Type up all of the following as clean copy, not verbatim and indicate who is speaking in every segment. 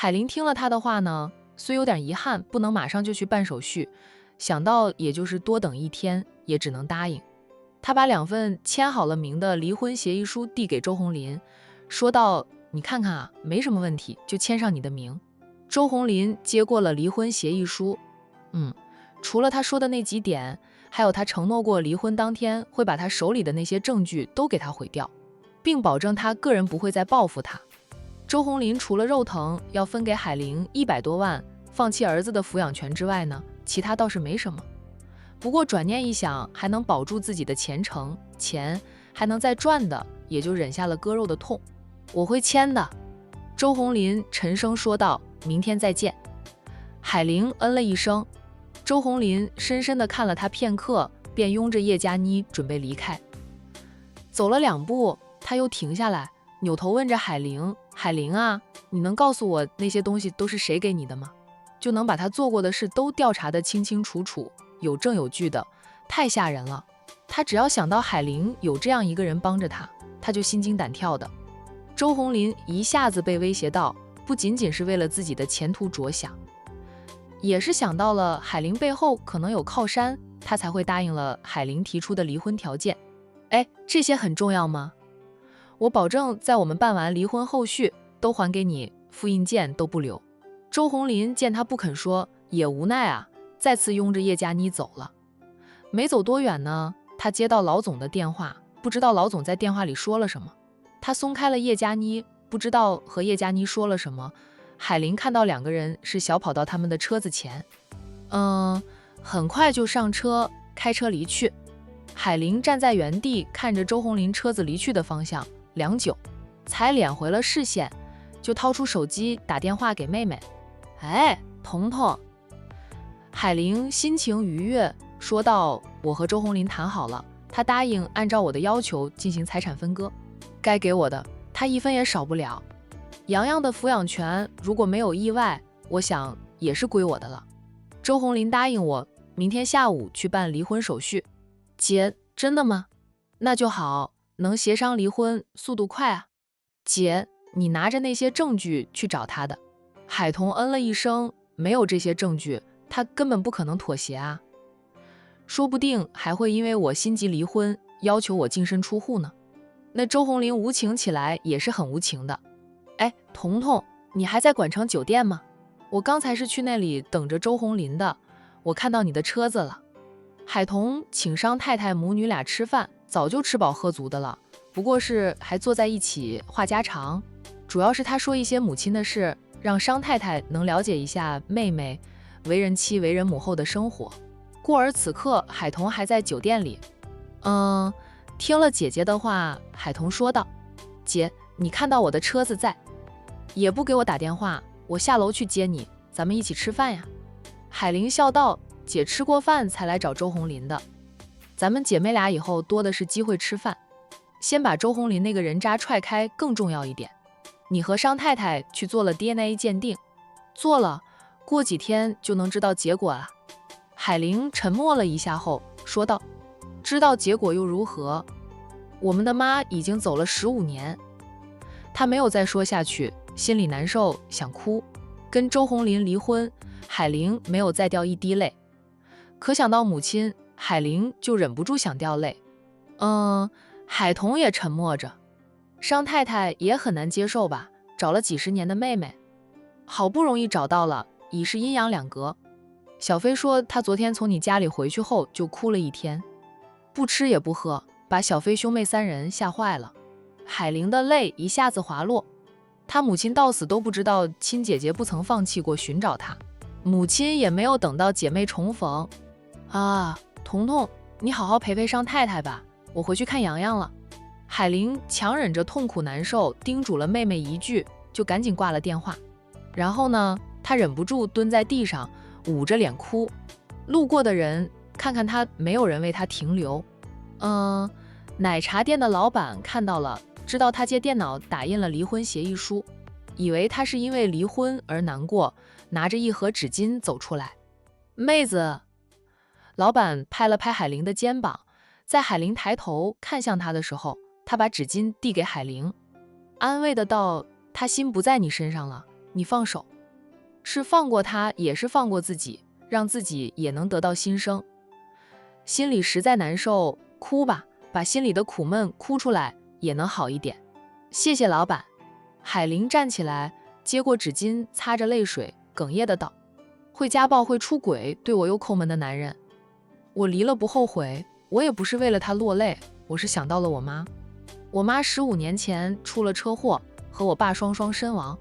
Speaker 1: 海玲听了他的话呢，虽有点遗憾，不能马上就去办手续，想到也就是多等一天，也只能答应。他把2份签好了名的离婚协议书递给周红林，说道：“你看看啊，没什么问题，就签上你的名。”周红林接过了离婚协议书，除了他说的那几点，还有他承诺过离婚当天会把他手里的那些证据都给他毁掉，并保证他个人不会再报复他。周红林除了肉疼要分给海玲100多万，放弃儿子的抚养权之外呢，其他倒是没什么。不过转念一想，还能保住自己的前程，钱还能再赚的，也就忍下了割肉的痛。我会签的，周红林沉声说道，明天再见。海玲嗯了一声，周红林深深地看了他片刻，便拥着叶佳妮准备离开。走了2步，他又停下来，扭头问着海玲：“海玲啊，你能告诉我那些东西都是谁给你的吗？就能把他做过的事都调查得清清楚楚，有证有据的，太吓人了。”他只要想到海玲有这样一个人帮着他，他就心惊胆跳的。周红林一下子被威胁到，不仅仅是为了自己的前途着想，也是想到了海玲背后可能有靠山，他才会答应了海玲提出的离婚条件。这些很重要吗？我保证在我们办完离婚后续都还给你，复印件都不留。周红林见他不肯说，也无奈啊，再次拥着叶佳妮走了。没走多远呢，他接到老总的电话，不知道老总在电话里说了什么。他松开了叶佳妮，不知道和叶佳妮说了什么。海玲看到2个人是小跑到他们的车子前，很快就上车，开车离去。海玲站在原地看着周红林车子离去的方向，良久，才敛回了视线，就掏出手机打电话给妹妹。彤彤。海玲心情愉悦，说道：“我和周红林谈好了，他答应按照我的要求进行财产分割，该给我的他1分也少不了。洋洋的抚养权如果没有意外，我想也是归我的了。周红林答应我明天下午去办离婚手续。”姐，真的吗？那就好，能协商离婚，速度快啊。姐，你拿着那些证据去找他的。海彤嗯了一声，没有这些证据，他根本不可能妥协啊。说不定还会因为我心急离婚，要求我净身出户呢。那周红林无情起来也是很无情的。彤彤，你还在管城酒店吗？我刚才是去那里等着周红林的，我看到你的车子了。海彤请商太太母女俩吃饭，早就吃饱喝足的了，不过是还坐在一起话家常，主要是他说一些母亲的事，让商太太能了解一下妹妹为人妻为人母后的生活。故而此刻海彤还在酒店里。听了姐姐的话，海彤说道：“姐，你看到我的车子在，也不给我打电话，我下楼去接你，咱们一起吃饭呀。”海玲笑道：“姐吃过饭才来找周红林的，咱们姐妹俩以后多的是机会吃饭，先把周红林那个人渣踹开更重要一点。你和商太太去做了 DNA 鉴定？做了，过几天就能知道结果了。”海玲沉默了一下后说道：“知道结果又如何？我们的妈已经走了15年。”她没有再说下去，心里难受，想哭。跟周红林离婚，海玲没有再掉一滴泪，可想到母亲，海玲就忍不住想掉泪。海彤也沉默着。商太太也很难接受吧，找了几十年的妹妹，好不容易找到了，已是阴阳两隔。小飞说她昨天从你家里回去后就哭了1天，不吃也不喝，把小飞兄妹3人吓坏了。海玲的泪一下子滑落，她母亲到死都不知道亲姐姐不曾放弃过寻找她，母亲也没有等到姐妹重逢。彤彤，你好好陪陪商太太吧，我回去看洋洋了。海玲强忍着痛苦难受，叮嘱了妹妹一句，就赶紧挂了电话。然后呢，她忍不住蹲在地上，捂着脸哭。路过的人看看她，没有人为她停留。奶茶店的老板看到了，知道她借电脑打印了离婚协议书，以为她是因为离婚而难过，拿着一盒纸巾走出来。妹子，老板拍了拍海玲的肩膀，在海玲抬头看向他的时候，他把纸巾递给海玲，安慰的道：“他心不在你身上了，你放手，是放过他，也是放过自己，让自己也能得到新生。心里实在难受，哭吧，把心里的苦闷哭出来，也能好一点。谢谢老板。海玲站起来，接过纸巾，擦着泪水，哽咽的道：会家暴会出轨，对我又抠门的男人，我离了不后悔，我也不是为了他落泪，我是想到了我妈。我妈15年前出了车祸，和我爸双双身亡。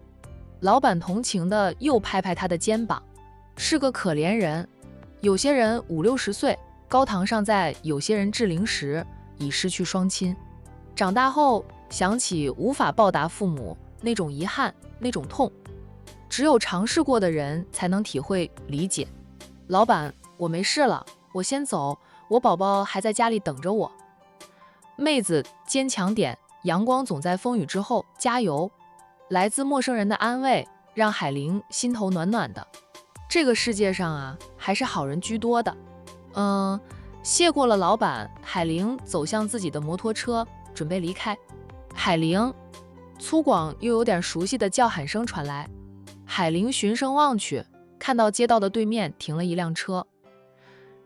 Speaker 1: 老板同情的又拍拍他的肩膀，是个可怜人。有些人50、60岁高堂尚在，有些人至龄时已失去双亲。长大后想起无法报答父母那种遗憾，那种痛，只有尝试过的人才能体会理解。老板，我没事了，我先走，我宝宝还在家里等着我。妹子，坚强点，阳光总在风雨之后，加油。来自陌生人的安慰让海玲心头暖暖的。这个世界上啊，还是好人居多的。谢过了老板，海玲走向自己的摩托车，准备离开。海玲，粗犷又有点熟悉的叫喊声传来。海玲循声望去，看到街道的对面停了一辆车，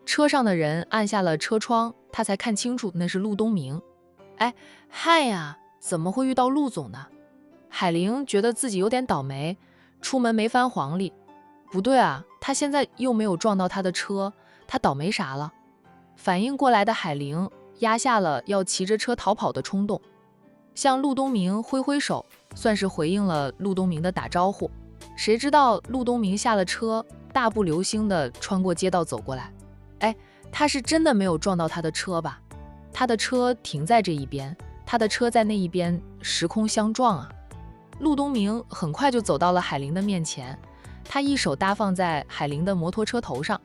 Speaker 1: 车上的人按下了车窗，他才看清楚那是陆东明。嗨呀，怎么会遇到陆总呢？海玲觉得自己有点倒霉，出门没翻黄历。不对啊，他现在又没有撞到他的车，他倒霉啥了？反应过来的海玲压下了要骑着车逃跑的冲动，向陆东明挥挥手，算是回应了陆东明的打招呼。谁知道陆东明下了车，大步流星地穿过街道走过来。他是真的没有撞到他的车吧？他的车停在这一边，他的车在那一边，时空相撞啊！陆东明很快就走到了海玲的面前，他一手搭放在海玲的摩托车头上。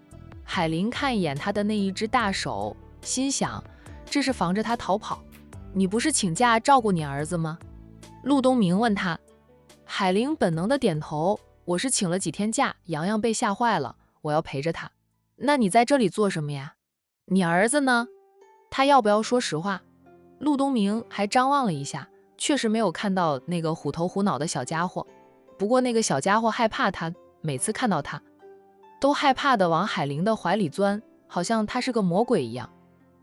Speaker 1: 海玲看一眼他的那一只大手，心想这是防着他逃跑。你不是请假照顾你儿子吗？陆东明问他。海玲本能的点头，我是请了几天假，洋洋被吓坏了，我要陪着他。那你在这里做什么呀？你儿子呢？他要不要说实话？陆东明还张望了一下，确实没有看到那个虎头虎脑的小家伙。不过那个小家伙害怕他，每次看到他都害怕的往海玲的怀里钻，好像他是个魔鬼一样。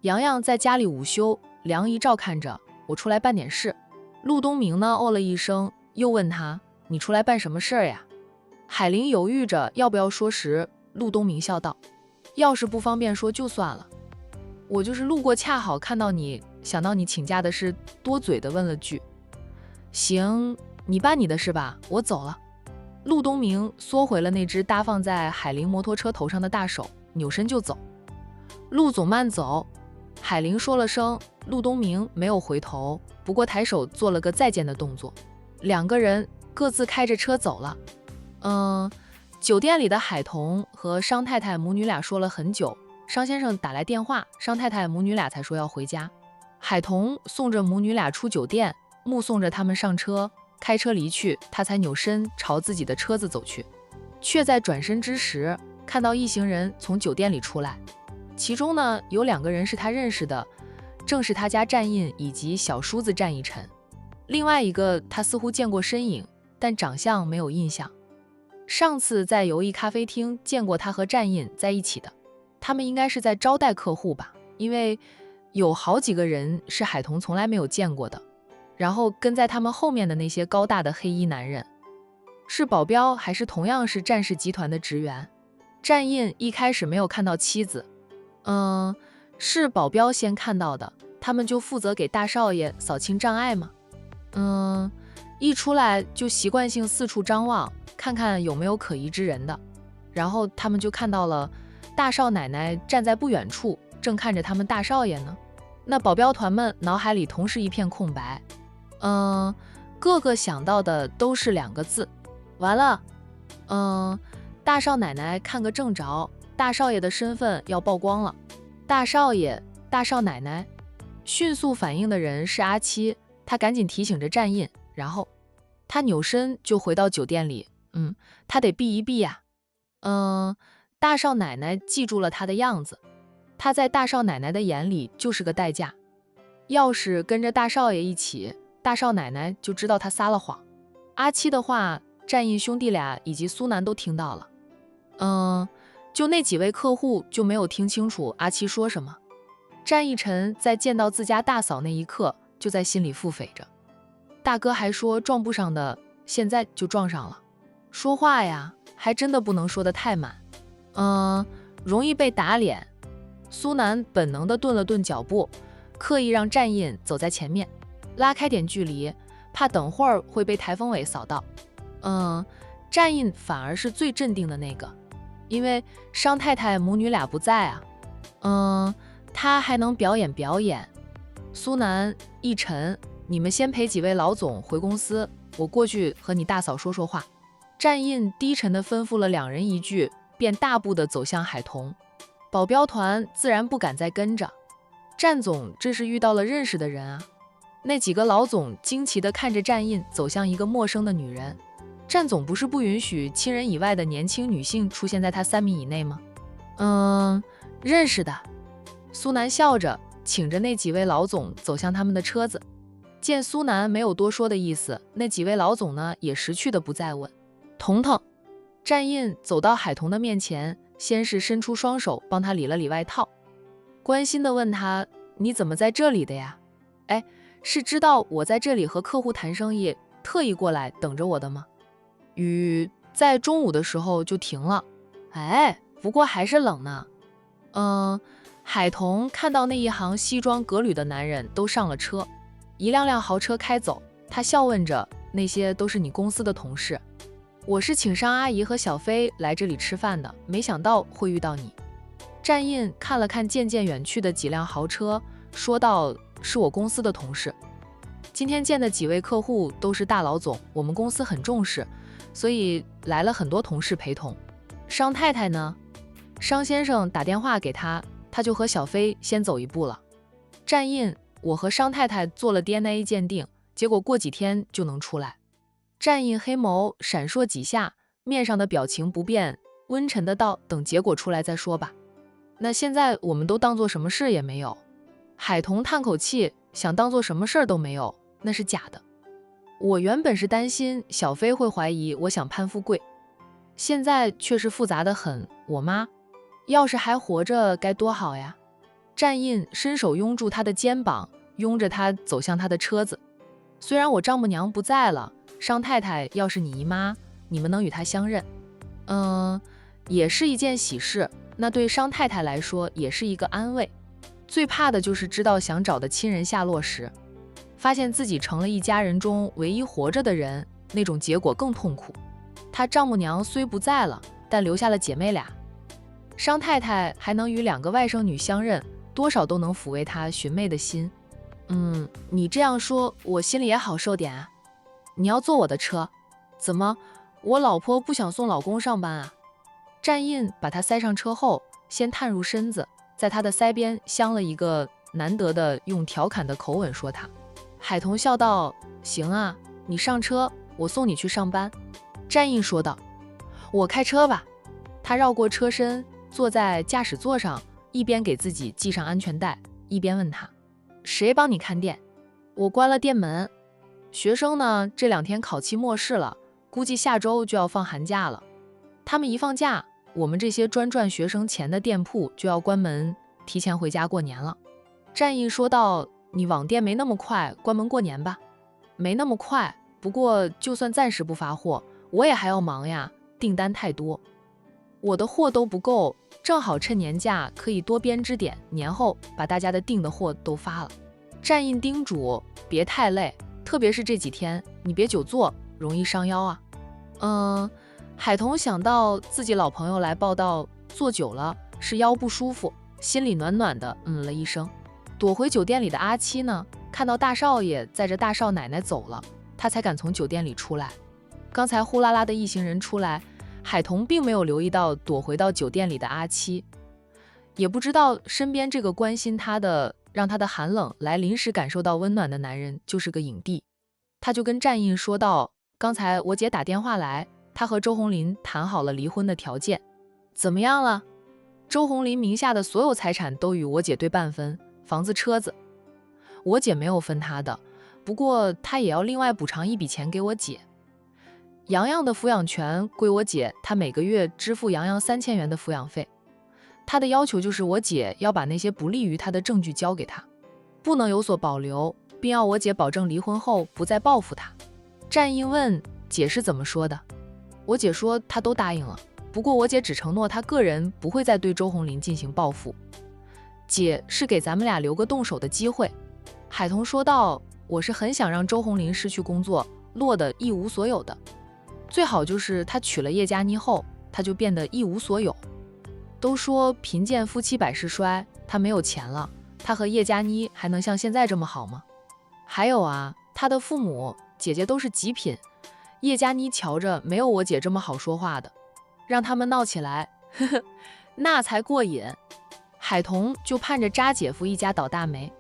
Speaker 1: 洋洋在家里午休，梁姨照看着，我出来办点事。陆东明呢哦了一声，又问他，你出来办什么事儿呀？海玲犹豫着要不要说时，陆东明笑道，要是不方便说就算了，我就是路过恰好看到你，想到你请假的事，多嘴的问了句。行，你办你的事吧，我走了。陆东明缩回了那只搭放在海玲摩托车头上的大手，扭身就走。陆总慢走。海玲说了声，陆东明没有回头，不过抬手做了个再见的动作。两个人各自开着车走了。酒店里的海童和商太太母女俩说了很久，商先生打来电话，商太太母女俩才说要回家。海童送着母女俩出酒店，目送着他们上车，开车离去，他才扭身朝自己的车子走去，却在转身之时看到一行人从酒店里出来，其中呢有2个人是他认识的，正是他家战印以及小叔子战一晨，另外一个他似乎见过身影，但长相没有印象。上次在游艺咖啡厅见过他和战印在一起的，他们应该是在招待客户吧，因为有好几个人是海童从来没有见过的。然后跟在他们后面的那些高大的黑衣男人，是保镖还是同样是战氏集团的职员？战印一开始没有看到妻子，是保镖先看到的，他们就负责给大少爷扫清障碍吗？一出来就习惯性四处张望，看看有没有可疑之人的，然后他们就看到了大少奶奶站在不远处，正看着他们大少爷呢。那保镖团们脑海里同时一片空白，个个想到的都是2个字，完了。大少奶奶看个正着，大少爷的身份要曝光了。大少爷，大少奶奶，迅速反应的人是阿七，他赶紧提醒着战印，然后他扭身就回到酒店里，他得避一避呀。大少奶奶记住了他的样子，他在大少奶奶的眼里就是个代价，要是跟着大少爷一起，大少奶奶就知道他撒了谎。阿七的话战印兄弟俩以及苏南都听到了。就那几位客户就没有听清楚阿七说什么。战逸晨在见到自家大嫂那一刻，就在心里腹诽着：大哥还说撞不上的，现在就撞上了。说话呀，还真的不能说得太满，容易被打脸。苏南本能地顿了顿脚步，刻意让战印走在前面，拉开点距离，怕等会儿会被台风尾扫到。战印反而是最镇定的那个，因为商太太母女俩不在啊。他还能表演表演。苏南、逸晨，你们先陪几位老总回公司，我过去和你大嫂说说话。战印低沉地吩咐了两人一句，便大步地走向海桐。保镖团自然不敢再跟着。战总这是遇到了认识的人啊。那几个老总惊奇地看着战印走向一个陌生的女人。战总不是不允许亲人以外的年轻女性出现在他3米以内吗？认识的。苏南笑着请着那几位老总走向他们的车子。见苏南没有多说的意思，那几位老总呢也识趣的不再问。彤彤，战印走到海桐的面前，先是伸出双手帮他理了理外套，关心的问他：你怎么在这里的呀？是知道我在这里和客户谈生意，特意过来等着我的吗？雨在中午的时候就停了，不过还是冷呢。海桐看到那一行西装革履的男人都上了车，一辆辆豪车开走，他笑问着：那些都是你公司的同事？我是请上阿姨和小飞来这里吃饭的，没想到会遇到你。战印看了看渐渐远去的几辆豪车，说道：是我公司的同事，今天见的几位客户都是大老总，我们公司很重视，所以来了很多同事陪同。商太太呢？商先生打电话给他，他就和小飞先走一步了。战印，我和商太太做了 DNA 鉴定，结果过几天就能出来。战印黑眸闪烁几下，面上的表情不变，温沉的道：等结果出来再说吧。那现在我们都当做什么事也没有。海桐叹口气，想当做什么事都没有，那是假的。我原本是担心小飞会怀疑我想攀富贵，现在却是复杂的很。我妈要是还活着该多好呀。战印伸手拥住他的肩膀，拥着他走向他的车子。虽然我丈母娘不在了，商太太要是你姨妈，你们能与她相认，也是一件喜事，那对商太太来说也是一个安慰。最怕的就是知道想找的亲人下落时，发现自己成了一家人中唯一活着的人，那种结果更痛苦。她丈母娘虽不在了，但留下了姐妹俩。商太太还能与2个外甥女相认，多少都能抚慰她寻妹的心。你这样说，我心里也好受点啊。你要坐我的车？怎么，我老婆不想送老公上班啊？战印把她塞上车后，先探入身子，在她的腮边镶了一个难得的用调侃的口吻说她。海桐笑道：行啊，你上车，我送你去上班。战印说道：我开车吧。他绕过车身，坐在驾驶座上，一边给自己系上安全带，一边问他：谁帮你看店？我关了店门。学生呢，这2天考期末试了，估计下周就要放寒假了。他们一放假，我们这些专赚学生钱的店铺就要关门，提前回家过年了。战印说道：你网店没那么快关门过年吧？没那么快，不过就算暂时不发货，我也还要忙呀，订单太多，我的货都不够，正好趁年假可以多编织点，年后把大家的订的货都发了。战印叮嘱：别太累，特别是这几天，你别久坐，容易伤腰啊。海桐想到自己老朋友来报道，坐久了是腰不舒服，心里暖暖的了一声。躲回酒店里的阿七呢，看到大少爷载着大少奶奶走了，他才敢从酒店里出来。刚才呼啦啦的一行人出来，海桐并没有留意到躲回到酒店里的阿七，也不知道身边这个关心他的，让他的寒冷来临时感受到温暖的男人就是个影帝。他就跟战印说道：刚才我姐打电话来，她和周红林谈好了离婚的条件。怎么样了？周红林名下的所有财产都与我姐对半分，房子车子。我姐没有分她的，不过她也要另外补偿一笔钱给我姐。洋洋的抚养权归我姐，她每个月支付洋洋3000元的抚养费。她的要求就是我姐要把那些不利于她的证据交给她，不能有所保留，并要我姐保证离婚后不再报复她。战印问姐是怎么说的，我姐说她都答应了，不过我姐只承诺她个人不会再对周红林进行报复。姐是给咱们俩留个动手的机会。海彤说道，我是很想让周红林失去工作，落得一无所有的，最好就是他娶了叶佳妮后，他就变得一无所有。都说贫贱夫妻百事衰，他没有钱了，他和叶佳妮还能像现在这么好吗？还有啊，他的父母姐姐都是极品，叶佳妮瞧着没有我姐这么好说话的，让他们闹起来，呵呵，那才过瘾。海彤就盼着扎姐夫一家倒大霉。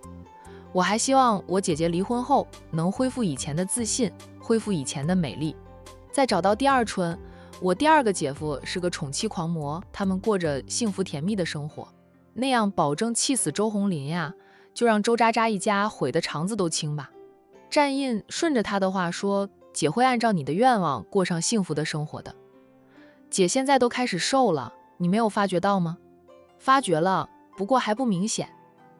Speaker 1: 我还希望我姐姐离婚后能恢复以前的自信，恢复以前的美丽，再找到第二春。我第二个姐夫是个宠妻狂魔，他们过着幸福甜蜜的生活，那样保证气死周红林呀，就让周渣渣一家毁得肠子都青吧。战印顺着他的话说，姐会按照你的愿望过上幸福的生活的。姐现在都开始瘦了，你没有发觉到吗？发觉了，不过还不明显。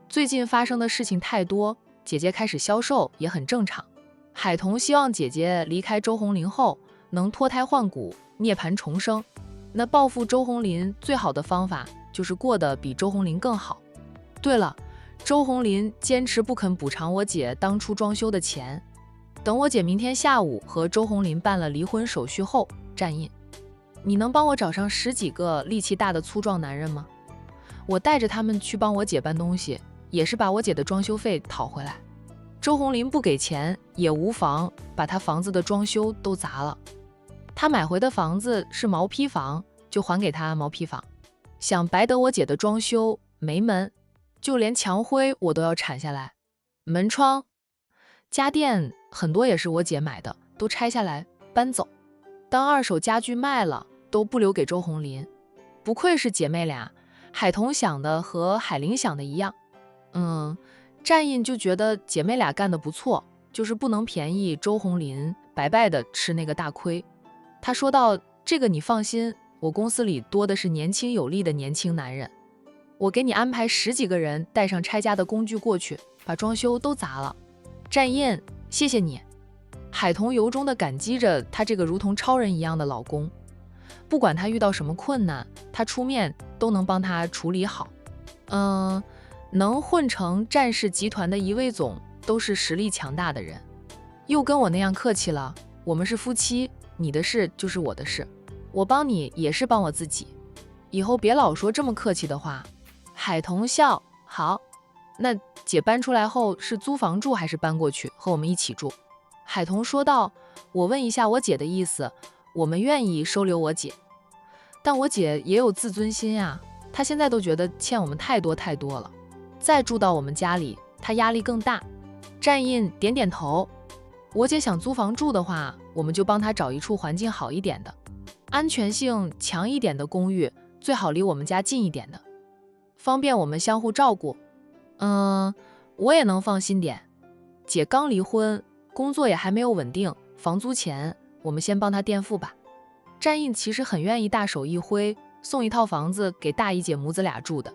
Speaker 1: 最近发生的事情太多，姐姐开始消瘦也很正常。海彤希望姐姐离开周红林后能脱胎换骨，涅槃重生。那报复周红林最好的方法就是过得比周红林更好。对了，周红林坚持不肯补偿我姐当初装修的钱。等我姐明天下午和周红林办了离婚手续后，战印，你能帮我找上10几个力气大的粗壮男人吗？我带着他们去帮我姐搬东西，也是把我姐的装修费讨回来。周红林不给钱也无妨，把他房子的装修都砸了。他买回的房子是毛坯房，就还给他毛坯房。想白得我姐的装修没门，就连墙灰我都要铲下来。门窗、家电很多也是我姐买的，都拆下来搬走，当二手家具卖了，都不留给周红林。不愧是姐妹俩，海彤想的和海玲想的一样。战印就觉得姐妹俩干得不错，就是不能便宜周红林白白的吃那个大亏。他说道，这个你放心，我公司里多的是年轻有力的年轻男人，我给你安排10几个人带上拆家的工具过去，把装修都砸了。战印，谢谢你。海彤由衷的感激着她这个如同超人一样的老公，不管他遇到什么困难，他出面都能帮他处理好。能混成战氏集团的一位总，都是实力强大的人。又跟我那样客气了，我们是夫妻，你的事就是我的事，我帮你也是帮我自己，以后别老说这么客气的话。海彤笑，好，那姐搬出来后是租房住还是搬过去和我们一起住？海彤说道，我问一下我姐的意思，我们愿意收留我姐，但我姐也有自尊心呀，她现在都觉得欠我们太多太多了，再住到我们家里，她压力更大。战印点点头，我姐想租房住的话，我们就帮她找一处环境好一点的，安全性强一点的公寓，最好离我们家近一点的，方便我们相互照顾。我也能放心点。姐刚离婚，工作也还没有稳定，房租钱我们先帮她垫付吧。战印其实很愿意大手一挥，送一套房子给大姨姐母子俩住的。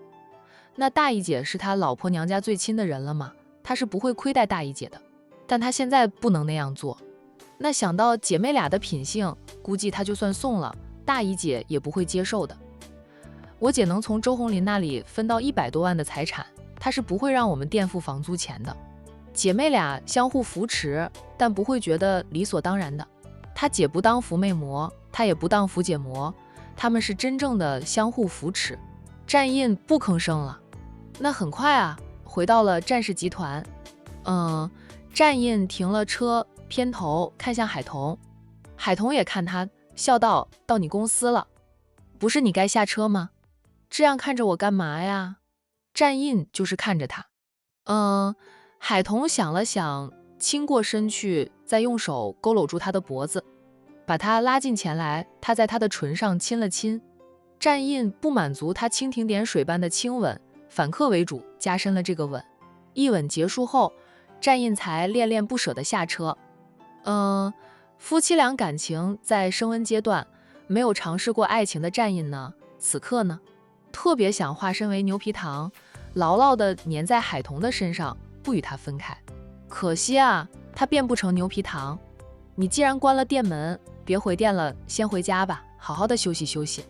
Speaker 1: 那大姨姐是他老婆娘家最亲的人了嘛，他是不会亏待大姨姐的，但他现在不能那样做。那想到姐妹俩的品性，估计他就算送了，大姨姐也不会接受的。我姐能从周红林那里分到100多万的财产，她是不会让我们垫付房租钱的。姐妹俩相互扶持，但不会觉得理所当然的。她姐不当扶妹魔，她也不当扶姐魔，他们是真正的相互扶持。战印不吭声了。那很快啊，回到了战氏集团。战印停了车，偏头看向海彤，海彤也看他，笑道，到你公司了，不是你该下车吗？这样看着我干嘛呀？战印就是看着他。海彤想了想，倾过身去，再用手勾搂住他的脖子，把他拉近前来，他在他的唇上亲了亲。战印不满足他蜻蜓点水般的亲吻，反客为主，加深了这个吻。一吻结束后，战印才恋恋不舍地下车。夫妻俩感情在升温阶段，没有尝试过爱情的战印呢，此刻呢，特别想化身为牛皮糖，牢牢地粘在海童的身上，不与他分开。可惜啊，他变不成牛皮糖。你既然关了店门，别回店了，先回家吧，好好的休息休息。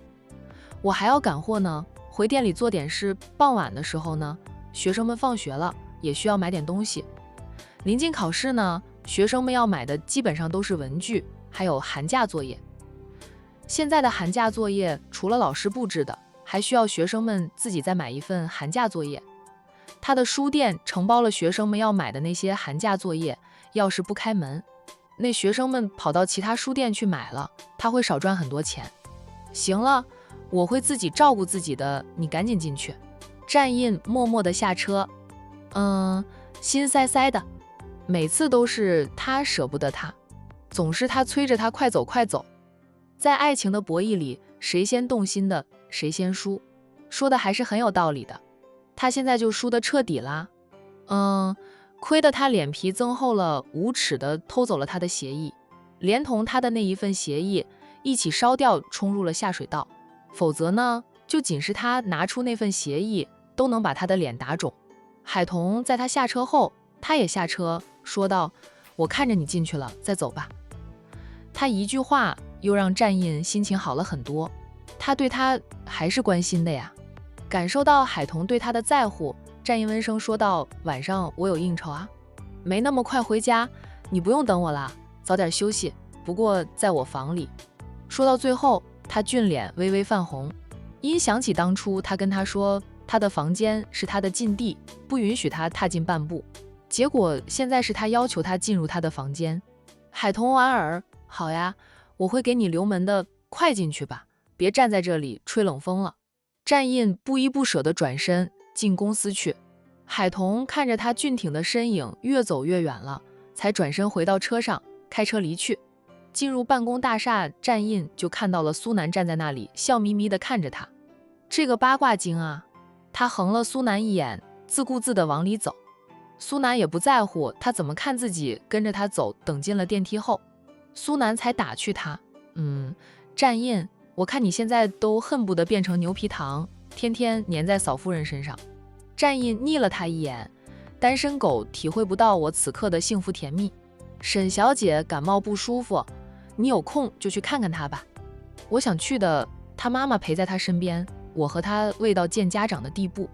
Speaker 1: 我还要赶货呢，回店里做点事。傍晚的时候呢，学生们放学了，也需要买点东西。临近考试呢，学生们要买的基本上都是文具，还有寒假作业。现在的寒假作业除了老师布置的，还需要学生们自己再买一份寒假作业。他的书店承包了学生们要买的那些寒假作业，要是不开门，那学生们跑到其他书店去买了，他会少赚很多钱。行了，我会自己照顾自己的，你赶紧进去。战印默默地下车，心塞塞的，每次都是他舍不得他，总是他催着他快走快走。在爱情的博弈里，谁先动心的谁先输，说的还是很有道理的。他现在就输得彻底啦，亏得他脸皮增厚了5尺的偷走了他的协议，连同他的那一份协议一起烧掉，冲入了下水道。否则呢，就仅是他拿出那份协议，都能把他的脸打肿。海童在他下车后，他也下车，说道：“我看着你进去了，再走吧。”他一句话又让战印心情好了很多，他对他还是关心的呀。感受到海童对他的在乎，战印温声说道：“晚上我有应酬啊，没那么快回家，你不用等我啦，早点休息，不过在我房里。”说到最后，他俊脸微微泛红，因想起当初他跟他说他的房间是他的禁地，不允许他踏进半步，结果现在是他要求他进入他的房间。海童莞尔：“好呀，我会给你留门的，快进去吧，别站在这里吹冷风了。”战印不依不舍地转身进公司去。海童看着他俊挺的身影越走越远了，才转身回到车上，开车离去。进入办公大厦，战印就看到了苏南站在那里，笑眯眯地看着他。这个八卦精啊！他横了苏南一眼，自顾自地往里走。苏南也不在乎他怎么看自己，跟着他走。等进了电梯后，苏南才打趣他：“战印，我看你现在都恨不得变成牛皮糖，天天粘在嫂夫人身上。”战印睨了他一眼：“单身狗体会不到我此刻的幸福甜蜜。沈小姐感冒不舒服，你有空就去看看她吧。”我想去的，她妈妈陪在她身边，我和她未到见家长的地步，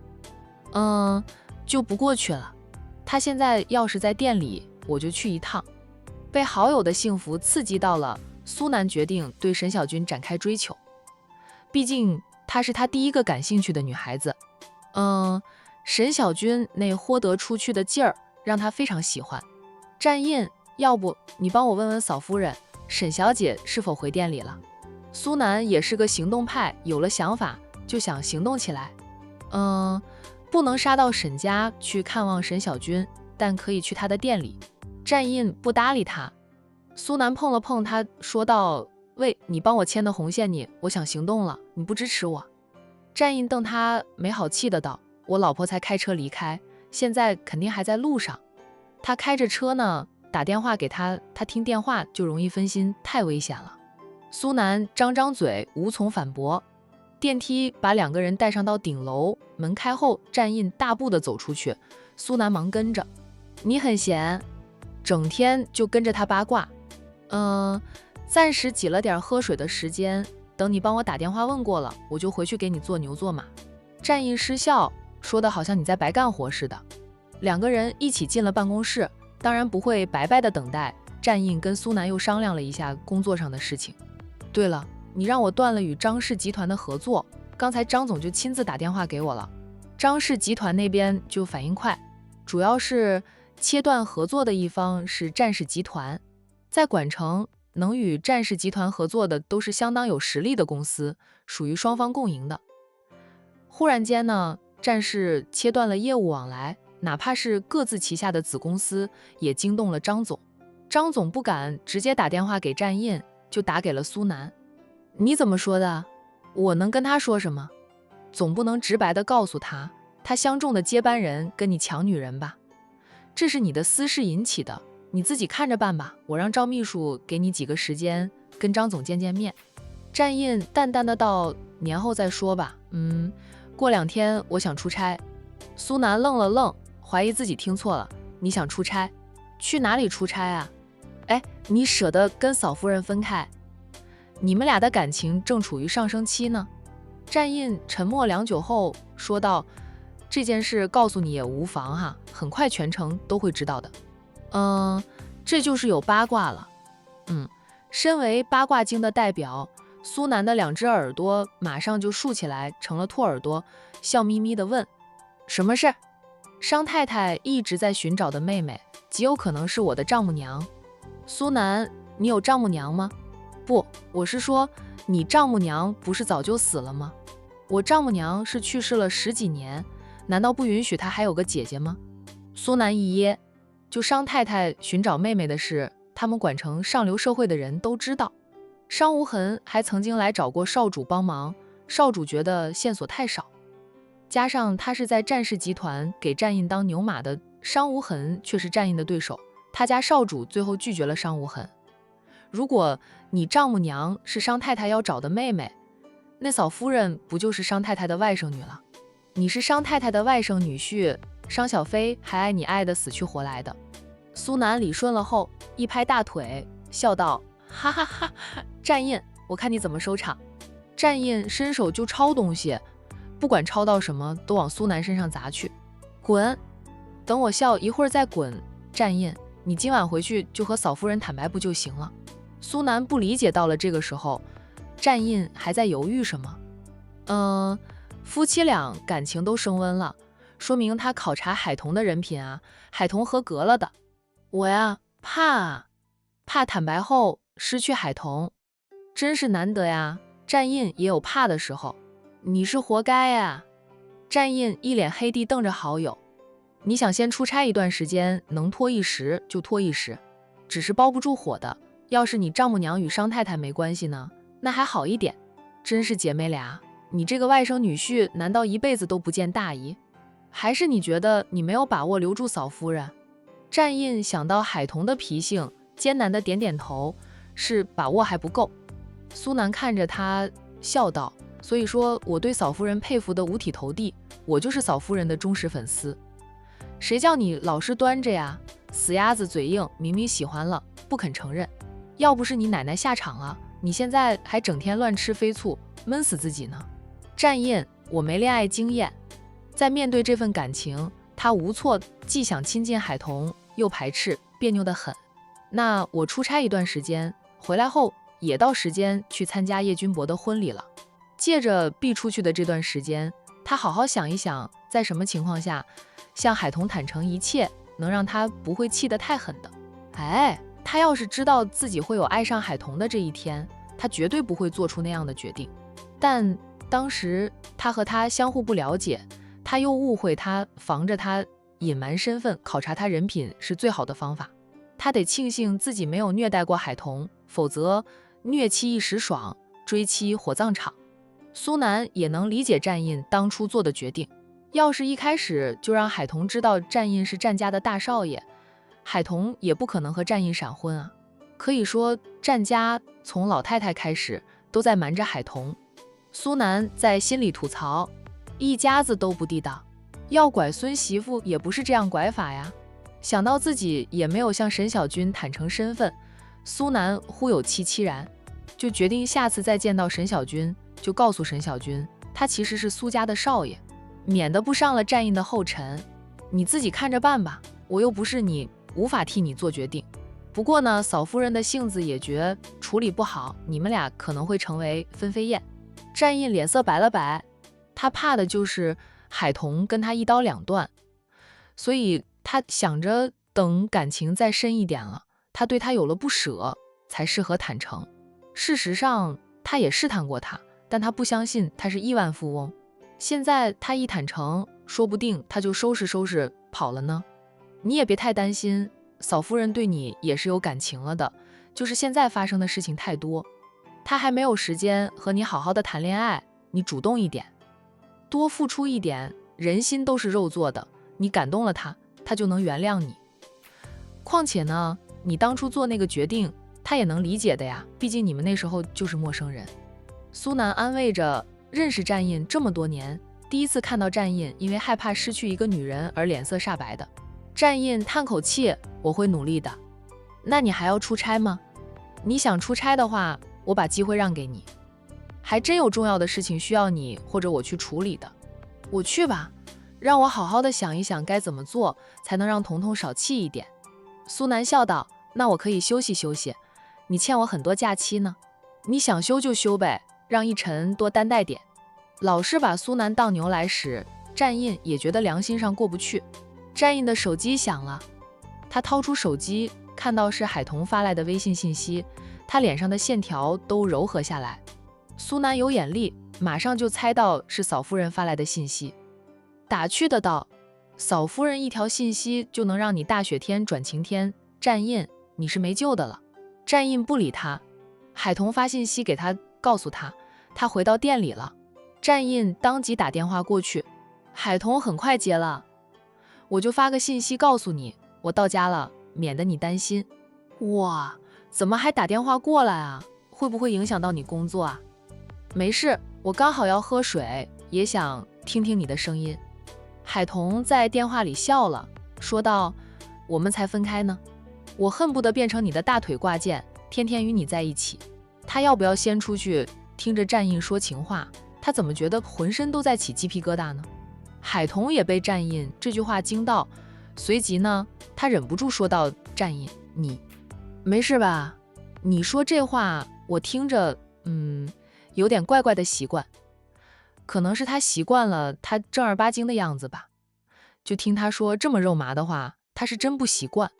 Speaker 1: 就不过去了。她现在要是在店里，我就去一趟。被好友的幸福刺激到了，苏南决定对沈小军展开追求，毕竟她是他第一个感兴趣的女孩子。沈小军那豁得出去的劲儿让他非常喜欢。战印，要不你帮我问问嫂夫人，沈小姐是否回店里了？苏南也是个行动派，有了想法就想行动起来。不能杀到沈家去看望沈小军，但可以去他的店里。战印不搭理他。苏南碰了碰他，说道：“喂，你帮我牵的红线我想行动了，你不支持我？”战印瞪他，没好气的道：“我老婆才开车离开，现在肯定还在路上。他开着车呢，打电话给他，他听电话就容易分心，太危险了。”苏南张嘴无从反驳。电梯把两个人带上到顶楼，门开后，战印大步的走出去，苏南忙跟着。“你很闲，整天就跟着他八卦。”暂时挤了点喝水的时间，等你帮我打电话问过了，我就回去给你做牛做马。战印失笑，说的好像你在白干活似的。两个人一起进了办公室，当然不会白白的等待。战印跟苏南又商量了一下工作上的事情。对了，你让我断了与张氏集团的合作，刚才张总就亲自打电话给我了。张氏集团那边就反应快，主要是切断合作的一方是战氏集团，在管城能与战氏集团合作的都是相当有实力的公司，属于双方共赢的。忽然间呢，战氏切断了业务往来，哪怕是各自旗下的子公司，也惊动了张总。张总不敢直接打电话给战印，就打给了苏南。你怎么说的？我能跟他说什么？总不能直白地告诉他相中的接班人跟你抢女人吧？这是你的私事引起的，你自己看着办吧，我让赵秘书给你几个时间跟张总见面。战印淡淡的道，年后再说吧。过2天我想出差。苏南愣了愣，怀疑自己听错了。你想出差？去哪里出差啊？哎，你舍得跟嫂夫人分开？你们俩的感情正处于上升期呢。战印沉默良久后说道，这件事告诉你也无妨哈，很快全城都会知道的。这就是有八卦了。身为八卦经的代表，苏南的2只耳朵马上就竖起来成了兔耳朵，笑眯眯地问，什么事？商太太一直在寻找的妹妹，极有可能是我的丈母娘。苏南，你有丈母娘吗？不，我是说，你丈母娘不是早就死了吗？我丈母娘是去世了10几年，难道不允许她还有个姐姐吗？苏南一噎，就商太太寻找妹妹的事，他们管成上流社会的人都知道。商无痕还曾经来找过少主帮忙，少主觉得线索太少，加上他是在战氏集团给战印当牛马的，商无痕却是战印的对手，他家少主最后拒绝了商无痕。如果你丈母娘是商太太要找的妹妹，那嫂夫人不就是商太太的外甥女了？你是商太太的外甥女婿，商小飞还爱你爱得死去活来的。苏南理顺了后，一拍大腿，笑道，哈哈哈，战印，我看你怎么收场。战印伸手就抄东西，不管抄到什么都往苏南身上砸去。滚！等我笑一会儿再滚。战印，你今晚回去就和嫂夫人坦白不就行了？苏南不理解，到了这个时候，战印还在犹豫什么？夫妻俩感情都升温了，说明他考察海童的人品啊，海童合格了的。我呀，怕坦白后失去海童，真是难得呀。战印也有怕的时候，你是活该呀。战印一脸黑地瞪着好友，你想先出差一段时间，能拖一时就拖一时，只是包不住火的。要是你丈母娘与商太太没关系呢，那还好一点。真是姐妹俩，你这个外甥女婿难道一辈子都不见大姨？还是你觉得你没有把握留住嫂夫人？战印想到海童的脾性，艰难的点点头，是把握还不够。苏南看着他笑道，所以说我对嫂夫人佩服得五体投地，我就是嫂夫人的忠实粉丝。谁叫你老是端着呀？死鸭子嘴硬，明明喜欢了不肯承认。要不是你奶奶下场了，你现在还整天乱吃飞醋，闷死自己呢。战印，我没恋爱经验，在面对这份感情，他无措，既想亲近海童，又排斥，别扭得很。那我出差一段时间，回来后也到时间去参加叶君博的婚礼了。借着避出去的这段时间，他好好想一想，在什么情况下向海童坦诚一切，能让他不会气得太狠的。他要是知道自己会有爱上海童的这一天，他绝对不会做出那样的决定。但当时他和他相互不了解，他又误会他防着他隐瞒身份，考察他人品是最好的方法。他得庆幸自己没有虐待过海童，否则虐妻一时爽，追妻火葬场。苏南也能理解战印当初做的决定，要是一开始就让海童知道战印是战家的大少爷，海童也不可能和战印闪婚啊。可以说战家从老太太开始都在瞒着海童。苏南在心里吐槽，一家子都不地道，要拐孙媳妇也不是这样拐法呀。想到自己也没有向沈小军坦诚身份，苏南忽有戚然，就决定下次再见到沈小军，就告诉沈小军他其实是苏家的少爷，免得不上了战印的后尘。你自己看着办吧，我又不是你，无法替你做决定。不过呢，嫂夫人的性子也绝，处理不好，你们俩可能会成为分飞燕。战印脸色白了白，他怕的就是海童跟他一刀两断，所以他想着等感情再深一点了，他对他有了不舍，才适合坦诚。事实上他也试探过他，但他不相信他是亿万富翁。现在他一坦诚，说不定他就收拾跑了呢。你也别太担心，嫂夫人对你也是有感情了的，就是现在发生的事情太多，她还没有时间和你好好的谈恋爱。你主动一点，多付出一点，人心都是肉做的，你感动了她，她就能原谅你。况且呢，你当初做那个决定，他也能理解的呀，毕竟你们那时候就是陌生人。苏南安慰着，认识战印这么多年，第一次看到战印因为害怕失去一个女人而脸色煞白的。战印叹口气，我会努力的。那你还要出差吗？你想出差的话，我把机会让给你。还真有重要的事情需要你或者我去处理的。我去吧，让我好好的想一想该怎么做，才能让彤彤少气一点。苏南笑道，那我可以休息休息，你欠我很多假期呢。你想休就休呗，让一晨多担待点。老是把苏南当牛来使，战印也觉得良心上过不去。战印的手机响了，他掏出手机，看到是海童发来的微信信息，他脸上的线条都柔和下来。苏南有眼力，马上就猜到是嫂夫人发来的信息，打趣的道，嫂夫人一条信息就能让你大雪天转晴天，战印你是没救的了。战印不理他，海童发信息给他，告诉他他回到店里了。战印当即打电话过去，海童很快接了，我就发个信息告诉你我到家了，免得你担心。哇，怎么还打电话过来啊？会不会影响到你工作啊？没事，我刚好要喝水，也想听听你的声音。海童在电话里笑了，说道，我们才分开呢，我恨不得变成你的大腿挂件，天天与你在一起。他要不要先出去？听着战印说情话，他怎么觉得浑身都在起鸡皮疙瘩呢？海童也被战印这句话惊到，随即呢，他忍不住说道，战印，你没事吧？你说这话我听着有点怪怪的习惯，可能是他习惯了他正儿八经的样子吧。就听他说这么肉麻的话，他是真不习惯。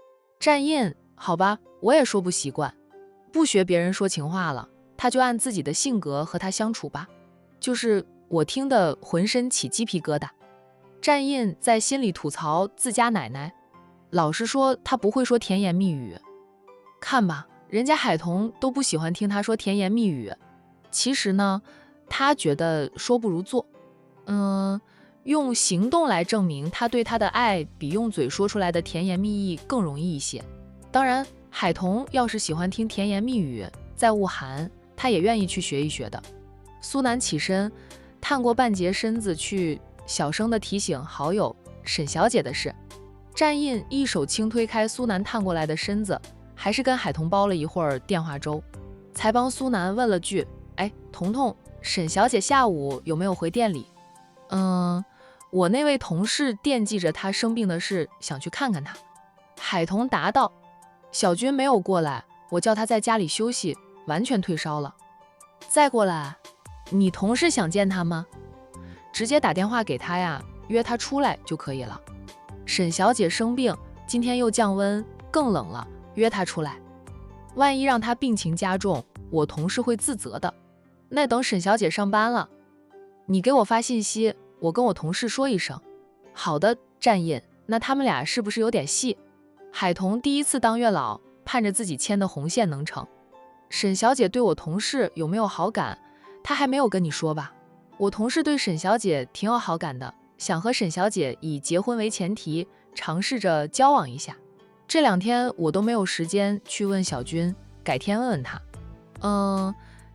Speaker 1: 战印，好吧，我也说不习惯，不学别人说情话了，他就按自己的性格和他相处吧。就是我听得浑身起鸡皮疙瘩。战印在心里吐槽自家奶奶，老实说他不会说甜言蜜语。看吧，人家海童都不喜欢听他说甜言蜜语。其实呢，他觉得说不如做。用行动来证明他对他的爱比用嘴说出来的甜言蜜意更容易一些。当然，海童要是喜欢听甜言蜜语，在悟寒，他也愿意去学一学的。苏南起身，探过半截身子去，小声地提醒好友沈小姐的事。战印一手轻推开苏南探过来的身子，还是跟海童煲了一会儿电话粥，才帮苏南问了句，哎，彤彤，沈小姐下午有没有回店里？我那位同事惦记着她生病的事，想去看看她。海童答道，小军没有过来，我叫他在家里休息，完全退烧了。再过来，你同事想见他吗？直接打电话给他呀，约他出来就可以了。沈小姐生病，今天又降温，更冷了，约他出来。万一让他病情加重，我同事会自责的。那等沈小姐上班了，你给我发信息，我跟我同事说一声。好的，战印，那他们俩是不是有点戏？海童第一次当月老，盼着自己牵的红线能成。沈小姐对我同事有没有好感，她还没有跟你说吧？我同事对沈小姐挺有好感的，想和沈小姐以结婚为前提，尝试着交往一下。这2天我都没有时间去问小军，改天问问他。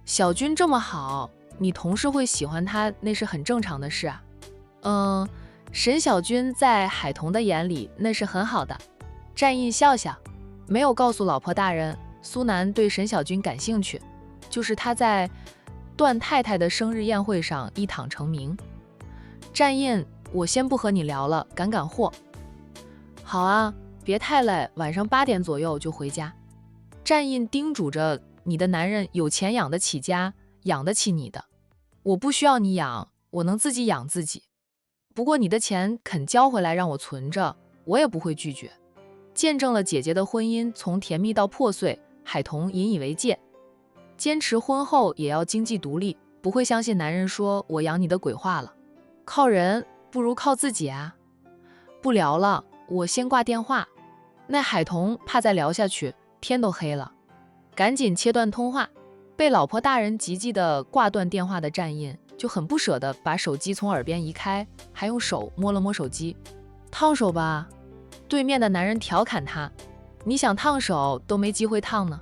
Speaker 1: 小军这么好，你同事会喜欢他，那是很正常的事啊。沈小军在海童的眼里那是很好的。战印笑笑，没有告诉老婆大人，苏南对沈小军感兴趣，就是他在段太太的生日宴会上一躺成名。战印，我先不和你聊了，赶货。好啊，别太累，晚上8点左右就回家。战印叮嘱着，你的男人有钱养得起家，养得起你的。我不需要你养，我能自己养自己。不过你的钱肯交回来让我存着，我也不会拒绝。见证了姐姐的婚姻从甜蜜到破碎，海童引以为戒，坚持婚后也要经济独立，不会相信男人说我养你的鬼话了。靠人不如靠自己啊。不聊了，我先挂电话。那海童怕再聊下去，天都黑了，赶紧切断通话。被老婆大人急急的挂断电话的战印就很不舍得把手机从耳边移开，还用手摸了摸手机。烫手吧？对面的男人调侃他。你想烫手都没机会烫呢。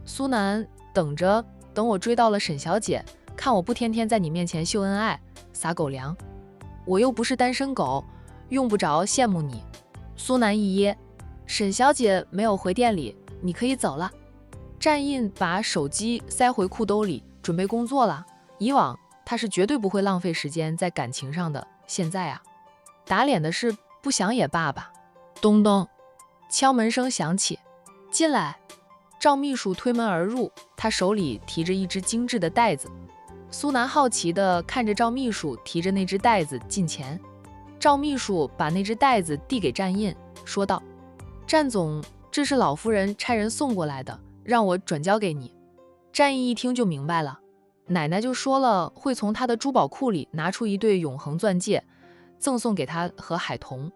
Speaker 1: 苏南，等我追到了沈小姐，看我不天天在你面前秀恩爱撒狗粮，我又不是单身狗，用不着羡慕你。苏南一噎，沈小姐没有回店里，你可以走了。战印把手机塞回裤兜里，准备工作了。以往他是绝对不会浪费时间在感情上的，现在啊，打脸的事不想也罢吧。咚咚，敲门声响起，进来。赵秘书推门而入，他手里提着一只精致的袋子。苏南好奇地看着赵秘书提着那只袋子进前。赵秘书把那只袋子递给战印，说道：战总，这是老夫人差人送过来的，让我转交给你。战印一听就明白了，奶奶就说了会从她的珠宝库里拿出一对永恒钻戒，赠送给他和海童。